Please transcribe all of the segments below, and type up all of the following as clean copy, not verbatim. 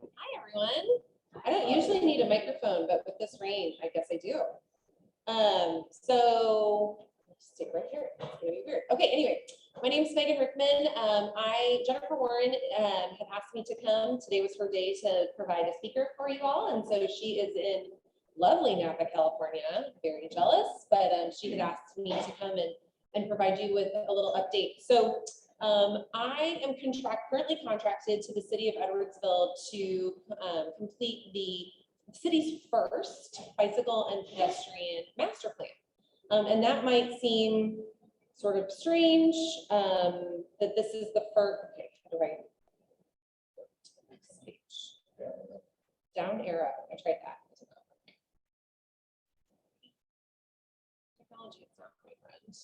Hi, everyone. I don't usually need a microphone, but with this rain, I guess I do. So let's stick right here. It's gonna be weird. Okay, anyway, my name is Riechmann. Jennifer Warren had asked me to come. Today was her day to provide a speaker for you all. And so she is in lovely Napa, California. Very jealous, but she had asked me to come and provide you with a little update. So I am currently contracted to the city of Edwardsville to complete the city's first bicycle and pedestrian master plan. And that might seem sort of strange that this is the first, okay, how do I, next page, down arrow, I tried that. Technology is not my friend.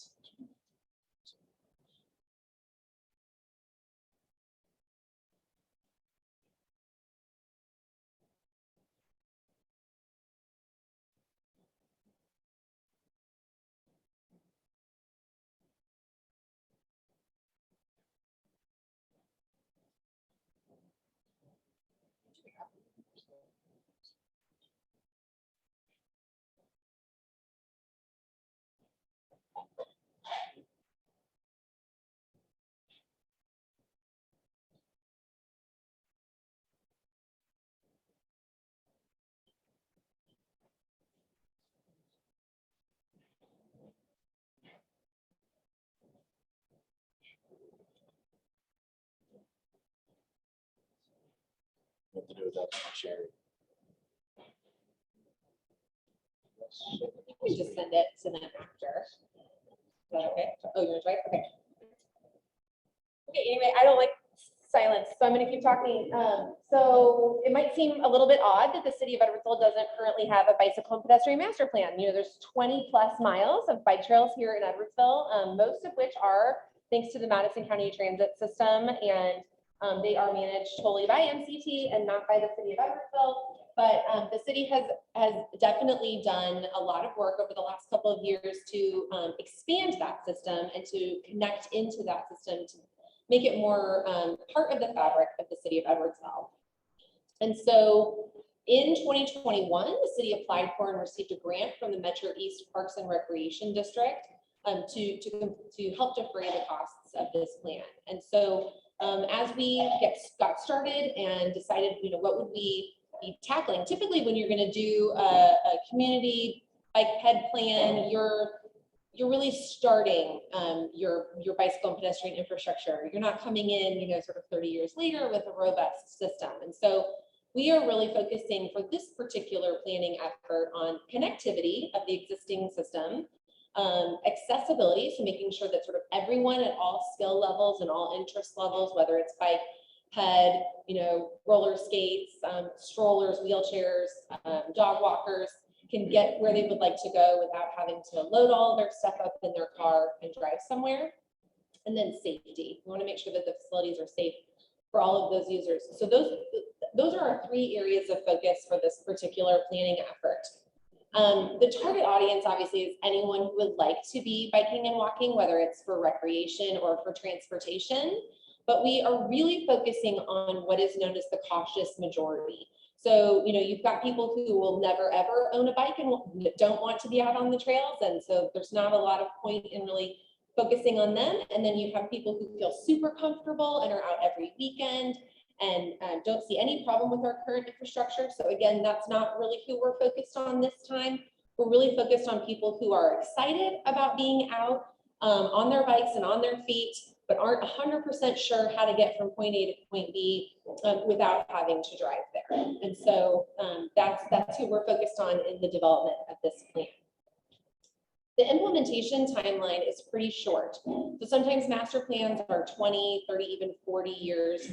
What to do with that sharing? You can just send it to them after. Is that okay? Oh, you're right. Okay. Okay. Anyway, I don't like silence, so I'm going to keep talking. So it might seem a little bit odd that the city of Edwardsville doesn't currently have a bicycle and pedestrian master plan. You know, there's 20+ miles of bike trails here in Edwardsville, most of which are thanks to the Madison County Transit System, and they are managed totally by MCT and not by the city of Edwardsville. But the city has definitely done a lot of work over the last couple of years to expand that system and to connect into that system to make it more part of the fabric of the city of Edwardsville. And so in 2021, the city applied for and received a grant from the Metro East Parks and Recreation District to help defray the costs of this plan. And so as we got started and decided, you know, what would we be tackling? Typically, when you're going to do a community bike ped plan, you're really starting your bicycle and pedestrian infrastructure. You're not coming in, you know, sort of 30 years later with a robust system. And so we are really focusing for this particular planning effort on connectivity of the existing system, accessibility, so making sure that sort of everyone at all skill levels and all interest levels, whether it's bike, ped, you know, roller skates, strollers, wheelchairs, dog walkers, can get where they would like to go without having to load all of their stuff up in their car and drive somewhere. And then safety. We want to make sure that the facilities are safe for all of those users. So those are our 3 areas of focus for this particular planning effort. The target audience obviously is anyone who would like to be biking and walking, whether it's for recreation or for transportation. But we are really focusing on what is known as the cautious majority. So, you know, you've got people who will never, ever own a bike and don't want to be out on the trails. And so there's not a lot of point in really focusing on them. And then you have people who feel super comfortable and are out every weekend and don't see any problem with our current infrastructure. So again, that's not really who we're focused on this time. We're really focused on people who are excited about being out on their bikes and on their feet, but aren't 100% sure how to get from point A to point B without having to drive there. And so that's who we're focused on in the development of this plan. The implementation timeline is pretty short. So sometimes master plans are 20, 30, even 40 years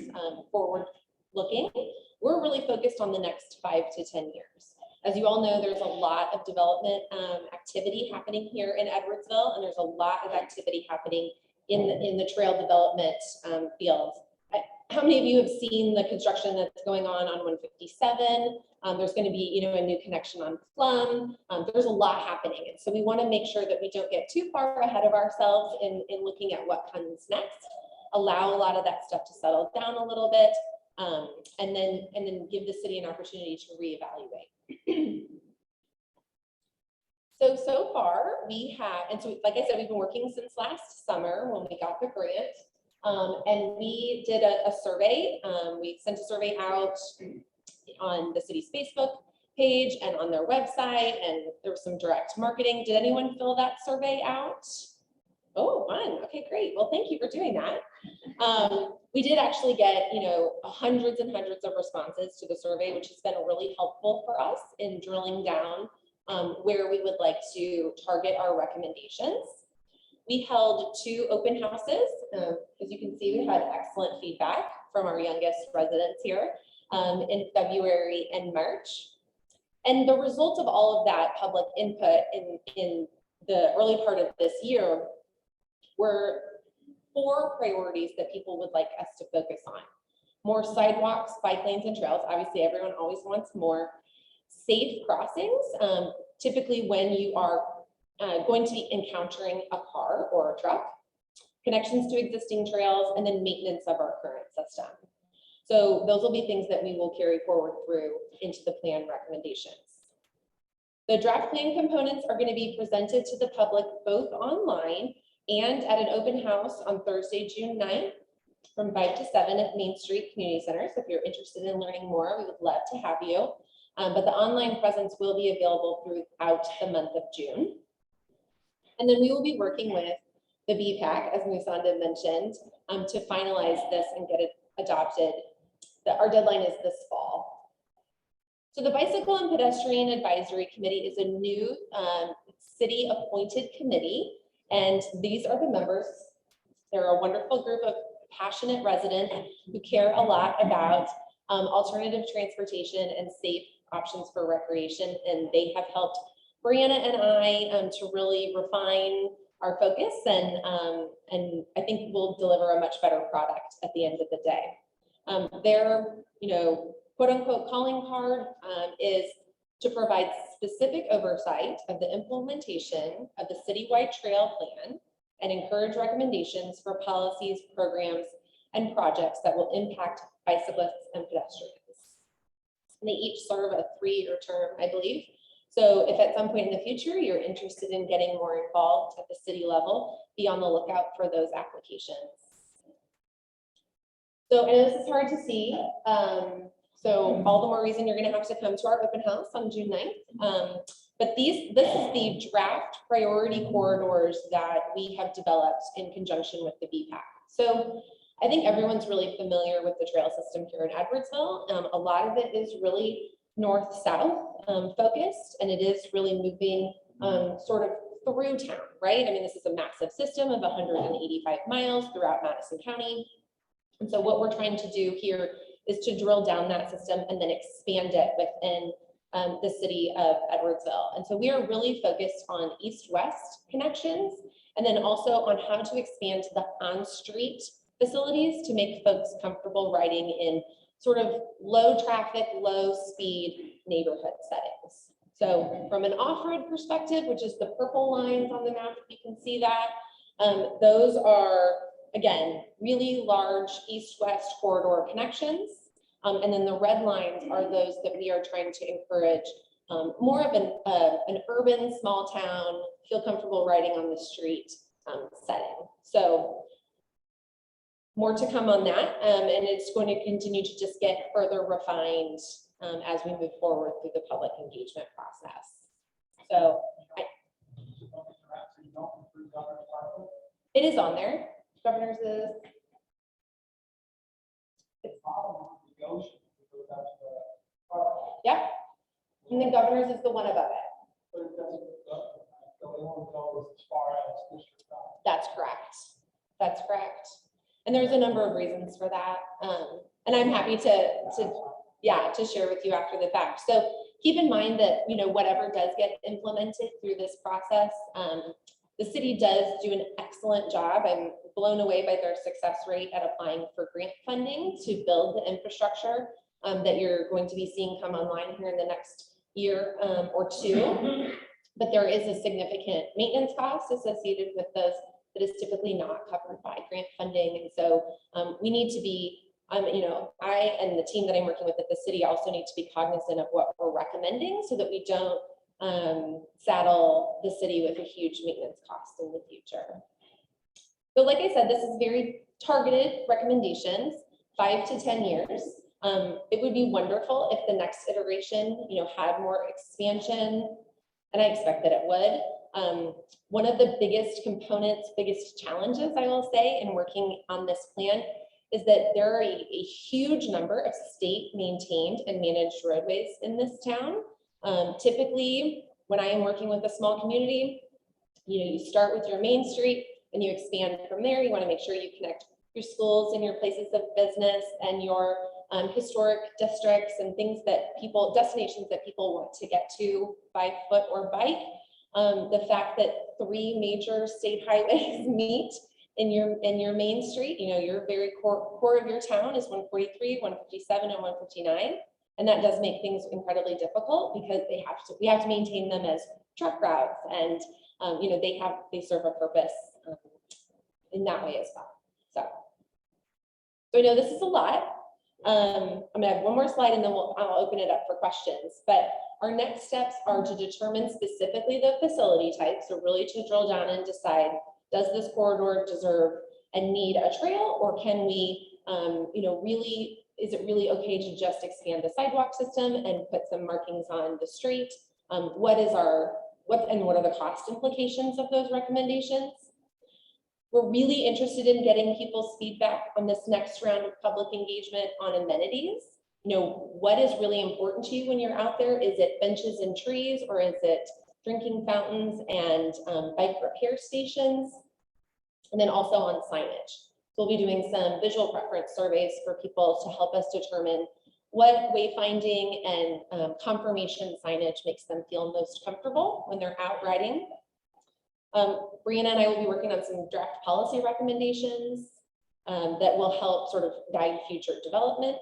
forward looking. We're really focused on the next 5 to 10 years. As you all know, there's a lot of development activity happening here in Edwardsville, and there's a lot of activity happening in the trail development field. How many of you have seen the construction that's going on 157? There's going to be, you know, a new connection on Plum. There's a lot happening, and so we want to make sure that we don't get too far ahead of ourselves in looking at what comes next. allow a lot of that stuff to settle down a little bit, and then give the city an opportunity to reevaluate. So far we have, and so like I said, we've been working since last summer when we got the grant, and we did a survey. We sent a survey out on the city's Facebook page and on their website, and there was some direct marketing. Did anyone fill that survey out? Oh, fun. Okay, great. Well, thank you for doing that. We did actually get, hundreds and hundreds of responses to the survey, which has been really helpful for us in drilling down where we would like to target our recommendations. We held 2 open houses. As you can see, we had excellent feedback from our youngest residents here in February and March. And the result of all of that public input in the early part of this year were 4 priorities that people would like us to focus on. More sidewalks, bike lanes, and trails. Obviously, everyone always wants more. Safe crossings, typically when you are going to be encountering a car or a truck. Connections to existing trails, and then maintenance of our current system. So those will be things that we will carry forward through into the plan recommendations. The draft plan components are going to be presented to the public both online and at an open house on Thursday, June 9th from 5 to 7 at Main Street Community Center. So if you're interested in learning more, we would love to have you. But the online presence will be available throughout the month of June. And then we will be working with the BPAC, as Musanda mentioned, to finalize this and get it adopted. Our deadline is this fall. So the Bicycle and Pedestrian Advisory Committee is a new city appointed committee, and these are the members. They're a wonderful group of passionate residents who care a lot about alternative transportation and safe options for recreation, and they have helped Brianna and I to really refine our focus, and I think we'll deliver a much better product at the end of the day. Their, quote unquote calling card is to provide specific oversight of the implementation of the citywide trail plan and encourage recommendations for policies, programs, and projects that will impact bicyclists and pedestrians. And they each serve a 3-year term, I believe. So if at some point in the future you're interested in getting more involved at the city level, be on the lookout for those applications. So I know this is hard to see. So all the more reason you're going to have to come to our open house on June 9th. But this is the draft priority corridors that we have developed in conjunction with the BPAC. So I think everyone's really familiar with the trail system here in Edwardsville. A lot of it is really north-south focused, and it is really moving sort of through town, right? I mean, this is a massive system of 185 miles throughout Madison County. And so what we're trying to do here is to drill down that system and then expand it within the city of Edwardsville. And so we are really focused on east-west connections, and then also on how to expand the on-street facilities to make folks comfortable riding in sort of low traffic, low speed neighborhood settings. So from an off-road perspective, which is the purple lines on the map, you can see that, those are, again, really large east-west corridor connections. And then the red lines are those that we are trying to encourage more of an urban, small town, feel comfortable riding on the street setting. So more to come on that, and it's going to continue to just get further refined as we move forward through the public engagement process. So it is on there. Governor's is. Yeah, and the Governor's is the one above it. That's correct. That's correct. And there's a number of reasons for that. And I'm happy to share with you after the fact. So keep in mind that, whatever does get implemented through this process, the city does do an excellent job. I'm blown away by their success rate at applying for grant funding to build the infrastructure that you're going to be seeing come online here in the next year or two. But there is a significant maintenance cost associated with those that is typically not covered by grant funding. And so we need to be, you know, I and the team that I'm working with at the city also need to be cognizant of what we're recommending so that we don't saddle the city with a huge maintenance cost in the future. So like I said, this is very targeted recommendations, 5 to 10 years. It would be wonderful if the next iteration, you know, had more expansion, and I expect that it would. One of the biggest components, biggest challenges, I will say, in working on this plan is that there are a huge number of state maintained and managed roadways in this town. Typically, when I am working with a small community, you know, you start with your main street and you expand from there. You want to make sure you connect your schools and your places of business and your historic districts and things that people, destinations that people want to get to by foot or bike. The fact that 3 major state highways meet in your main street, you know, your very core of your town is 143, 157, and 159. And that does make things incredibly difficult because we have to maintain them as truck routes, and you know, they serve a purpose in that way as well. So I know this is a lot. I'm gonna have one more slide and then I'll open it up for questions. But our next steps are to determine specifically the facility type. So really to drill down and decide, does this corridor deserve and need a trail, or can we, you know, really, is it really okay to just expand the sidewalk system and put some markings on the street? What are the cost implications of those recommendations? We're really interested in getting people's feedback on this next round of public engagement on amenities. You know, what is really important to you when you're out there? Is it benches and trees, or is it drinking fountains and bike repair stations? And then also on signage. We'll be doing some visual preference surveys for people to help us determine what wayfinding and confirmation signage makes them feel most comfortable when they're out riding. Brianna and I will be working on some draft policy recommendations that will help sort of guide future development.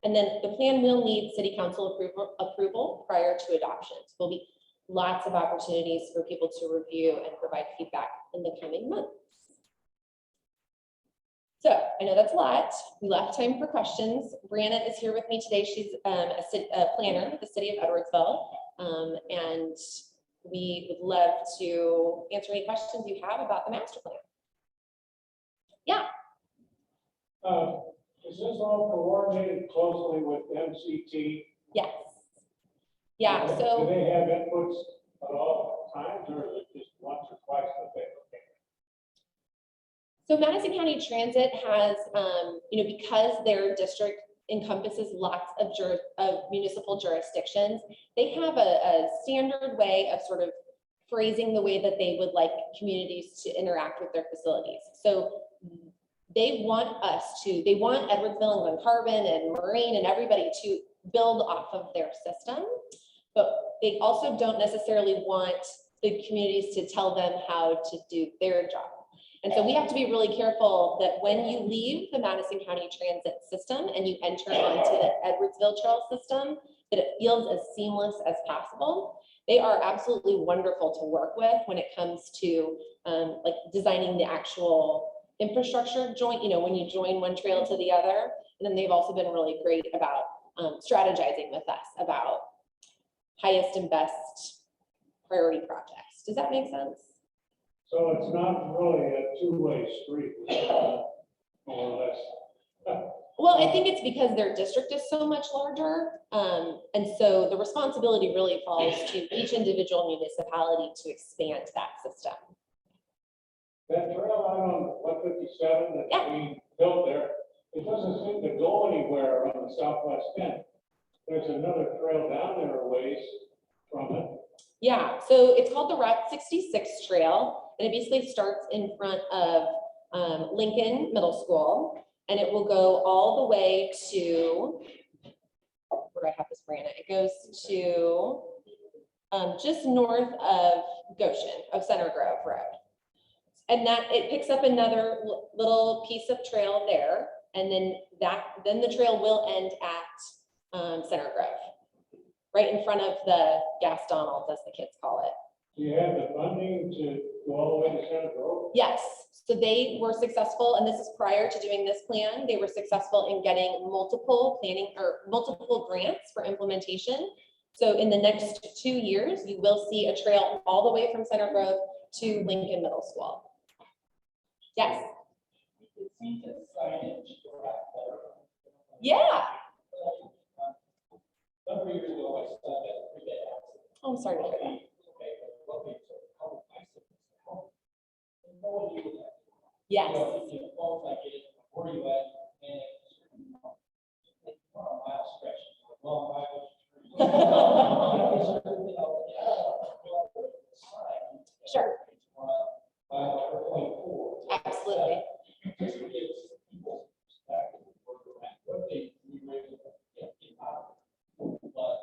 And then the plan will need city council approval prior to adoption. So there'll be lots of opportunities for people to review and provide feedback in the coming months. So I know that's a lot. We left time for questions. Brianna is here with me today. She's a planner with the city of Edwardsville. And we would love to answer any questions you have about the master plan. Yeah. Is this all coordinated closely with MCT? Yes. Yeah. Do So they have inputs at all times, or is it just once or twice that they look at it? So Madison County Transit has, you know, because their district encompasses lots of municipal jurisdictions, they have a standard way of sort of phrasing the way that they would like communities to interact with their facilities. So they want Edwardsville and Glen Carbon and Marine and everybody to build off of their system, but they also don't necessarily want the communities to tell them how to do their job. And so we have to be really careful that when you leave the Madison County Transit system and you enter onto the Edwardsville Trail system, that it feels as seamless as possible. They are absolutely wonderful to work with when it comes to like designing the actual infrastructure joint, you know, when you join one trail to the other. And then they've also been really great about strategizing with us about highest and best priority projects. Does that make sense? So it's not really a two-way street, more or less. Well, I think it's because their district is so much larger. And so the responsibility really falls to each individual municipality to expand that system. That trail out on 157 that's being built there, it doesn't seem to go anywhere on the southwest end. There's another trail down there a ways from it. Yeah, so it's called the Route 66 Trail, and it basically starts in front of Lincoln Middle School, and it will go all the way to, where do I have this, Brianna? It goes to just north of Goshen, of Center Grove Road. And that it picks up another little piece of trail there, and then the trail will end at Center Grove, right in front of the Gas Donald's, as the kids call it. Do you have the funding to go all the way to Center Grove? Yes, so they were successful, and this is prior to doing this plan, they were successful in getting multiple planning or multiple grants for implementation. So in the next 2 years, you will see a trail all the way from Center Grove to Lincoln Middle School. Yes. Yeah. Several years ago, I saw that. Oh, I'm sorry to hear that. Yes. Where you at? And a mile stretch, long Sure. 4.4. Absolutely. Just to give people perspective of where we're at, what they really get out of it. But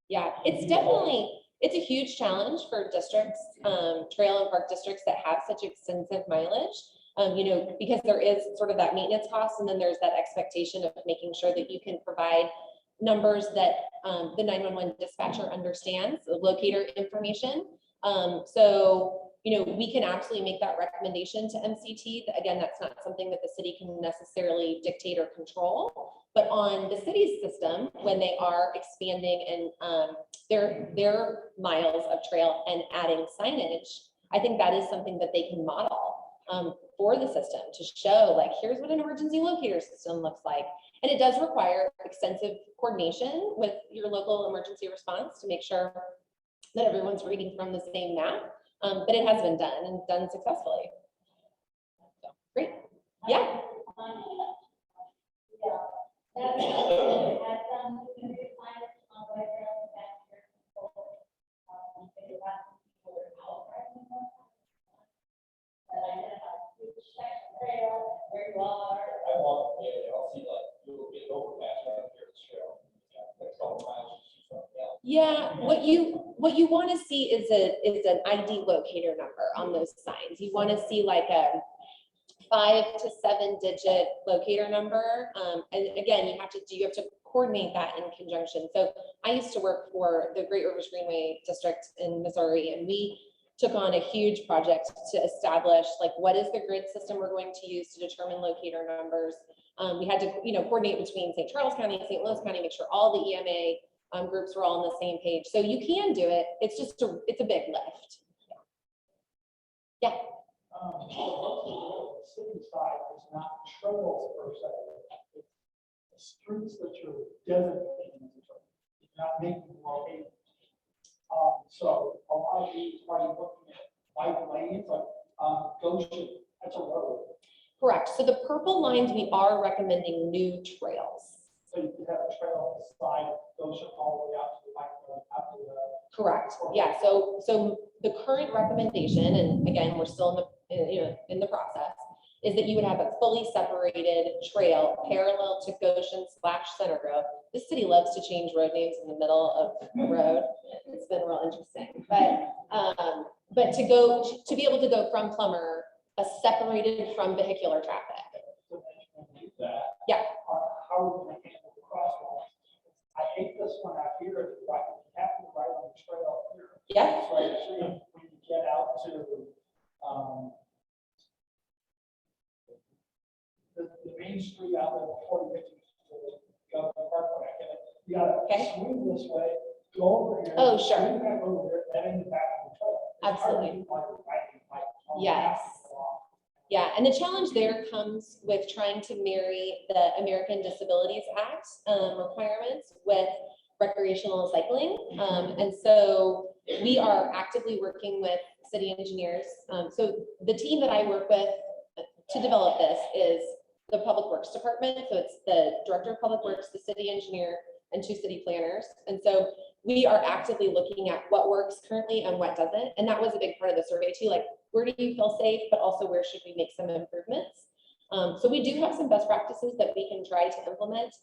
Yeah, it's a huge challenge for districts, trail and park districts that have such extensive mileage. Because there is sort of that maintenance cost, and then there's that expectation of making sure that you can provide numbers that the 911 dispatcher understands, the locator information. So, we can absolutely make that recommendation to MCT. Again, that's not something that the city can necessarily dictate or control, but on the city's system, when they are expanding and their miles of trail and adding signage, I think that is something that they can model for the system to show, like, here's what an emergency locator system looks like. And it does require extensive coordination with your local emergency response to make sure that everyone's reading from the same map. But it has been done and done successfully. So, great. Yeah. I walk, I'll see like you'll get overpass right here at the trail. Yeah, a couple miles. Yeah, what you want to see is an ID locator number on those signs. You want to see like a 5 to 7 digit locator number. And again, you have to coordinate that in conjunction. So I used to work for the Great Rivers Greenway District in Missouri, and we took on a huge project to establish like what is the grid system we're going to use to determine locator numbers. We had to coordinate between St. Charles County and St. Louis County, make sure all the EMA groups were all on the same page. So you can do it. It's just it's a big lift. Yeah. The city side is not trails per se. It's the streets that you're designating as a trail. You're not making locations. So a lot of these are looking at bike lanes, like Goshen, that's a road. Correct. So the purple lines, we are recommending new trails. So you could have a trail on the side, Goshen all the way out to the bike road, out to the. Correct. Yeah. So the current recommendation, and again, we're still in the process, is that you would have a fully separated trail parallel to Goshen/Center Grove. The city loves to change road names in the middle of the road. It's been real interesting, but to be able to go from Plummer, separated from vehicular traffic. Yeah. How are we going to handle the crosswalks? I hate this one out here. It's right, you have to ride on the trail here. Yeah. So when you get out to the main street out there before you get to go to the Parkway, you gotta swing this way, go over here. Oh, sure. Swing back over here, and in the back of the trail. Absolutely. Yes. Yeah, and the challenge there comes with trying to marry the American Disabilities Act requirements with recreational cycling. And so we are actively working with city engineers. So the team that I work with to develop this is the Public Works Department. So it's the Director of Public Works, the city engineer, and 2 city planners. And so we are actively looking at what works currently and what doesn't. And that was a big part of the survey too, like, where do you feel safe, but also where should we make some improvements? So we do have some best practices that we can try to implement.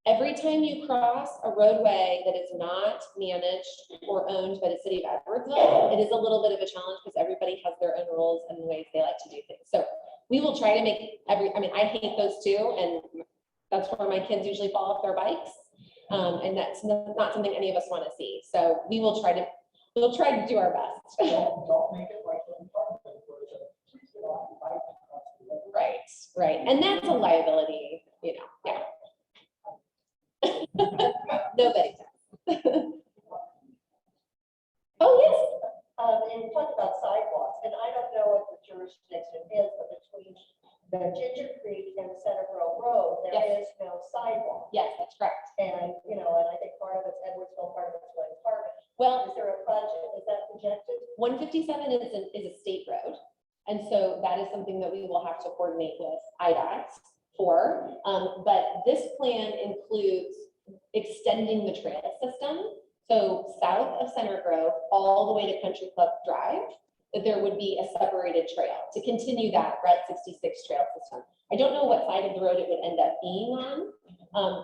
Every time you cross a roadway that is not managed or owned by the city of Edwardsville, it is a little bit of a challenge because everybody has their own rules and ways they like to do things. So we will try to make I hate those too, and that's where my kids usually fall off their bikes. And that's not something any of us want to see. So we will try to We'll try to do our best. Don't make it like an apartment where it's a, you know, bike across the river. Right, right. And that's a liability, you know, yeah. Nobody does. Oh, yes. And we talked about sidewalks, and I don't know what the jurisdiction is, but between the Ginger Creek and Center Grove Road, there Yes. is no sidewalk. Yes, that's correct. And, you know, and I think part of it's Edwardsville, part of it's Williams Park. Well, Is there a project, is that projected? 157 is a state road. And so that is something that we will have to coordinate with IDOT for. But this plan includes extending the trail system. So south of Center Grove, all the way to Country Club Drive, that there would be a separated trail to continue that Route 66 trail system. I don't know what side of the road it would end up being on,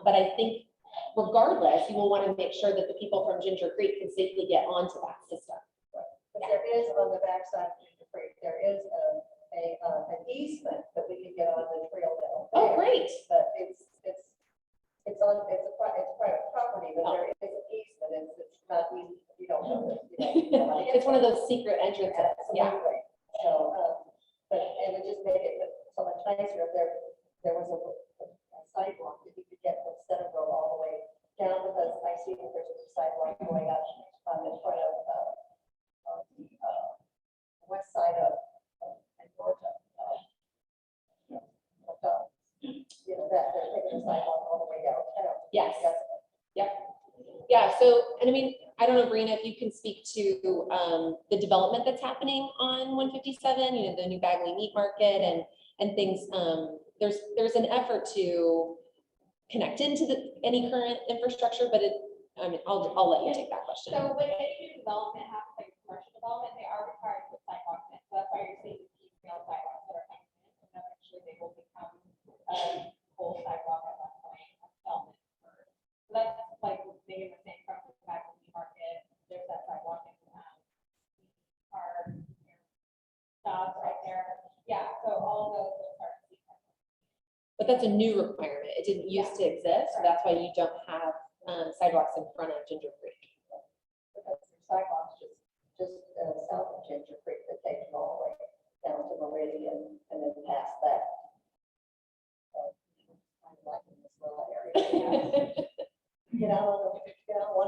but I think regardless, you will want to make sure that the people from Ginger Creek can safely get onto that system. But there is on the backside of Ginger Creek, there is an easement that we can get on the trail down there. Oh, great. But it's private property, but there is an easement, it's not easy, you don't know this. It's one of those secret entrances. Yeah. Absolutely. So, but it would just make it so much nicer if there was a sidewalk that you could get from Center Grove all the way down, because I see that there's a sidewalk going up in front of the west side of Georgia. You know, that they're taking the sidewalk all the way down. Yes. Yep. Yeah. So, and I mean, I don't know, Brianna, if you can speak to the development that's happening on 157, you know, the new Bagley Meat Market and things. There's an effort to connect into any current infrastructure, but I mean, I'll let you take that question. So when any new development happens, like commercial development, they are required to put sidewalks in. So that's why you're seeing the piecemeal sidewalks that are coming in. And eventually they will become a full sidewalk at that point of development. So that's like Megan was saying from the back of the market, there's that sidewalk in our jobs right there. Yeah, so all of those will start to see. But that's a new requirement. It didn't used to exist. So that's why you don't have sidewalks in front of Ginger Creek. Because there's sidewalks just south of Ginger Creek that take you all the way down to Meridian and then past that. I'm liking this little area. Get out on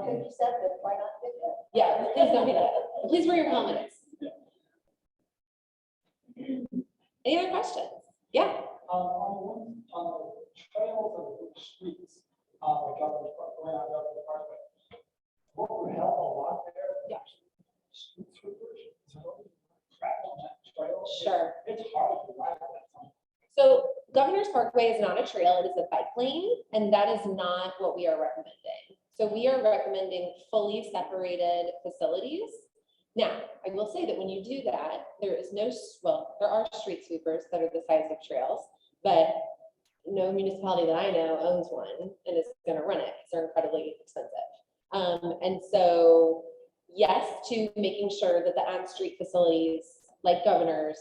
157, why not get that? Yeah, please don't do that. Please wear your helmets. Any other questions? Yeah. On the trails of the streets, like Governor's Parkway, on Governor's Parkway, what would help a lot there? Yeah. Street sweepers, so travel that trail. Sure. It's hard to ride that time. So Governor's Parkway is not a trail, it is a bike lane, and that is not what we are recommending. So we are recommending fully separated facilities. Now, I will say that when you do that, there are street sweepers that are the size of trails, but no municipality that I know owns one and is going to run it because they're incredibly expensive. And so, yes, to making sure that the on-street facilities like Governor's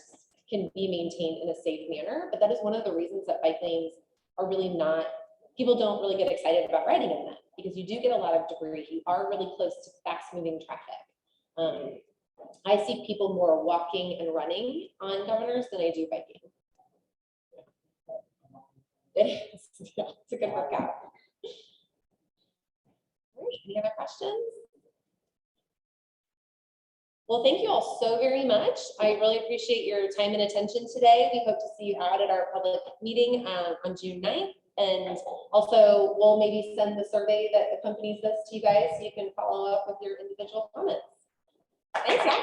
can be maintained in a safe manner, but that is one of the reasons that bike lanes are really not, people don't really get excited about riding in them because you do get a lot of debris. You are really close to fast-moving traffic. I see people more walking and running on Governor's than I do biking. Yeah, it's a good workout. Great. Any other questions? Well, thank you all so very much. I really appreciate your time and attention today. We hope to see you out at our public meeting on June 9th. And also, we'll maybe send the survey that accompanies this to you guys so you can follow up with your individual comments. Thanks, y'all.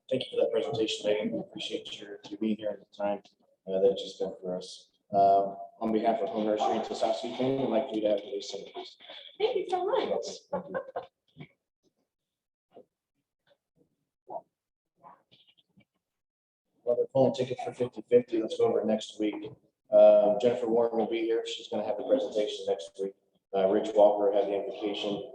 Thank you for that presentation, Megan. We appreciate your being here at the time that you spent for us. On behalf of Home Nursery and Sasaki family, I'd like you to have today's send, please. Thank you so much. Thank you. Well, they're pulling tickets for 50/50. Let's go over it next week. Jennifer Warren will be here. She's going to have the presentation next week. Rich Walker had the invitation.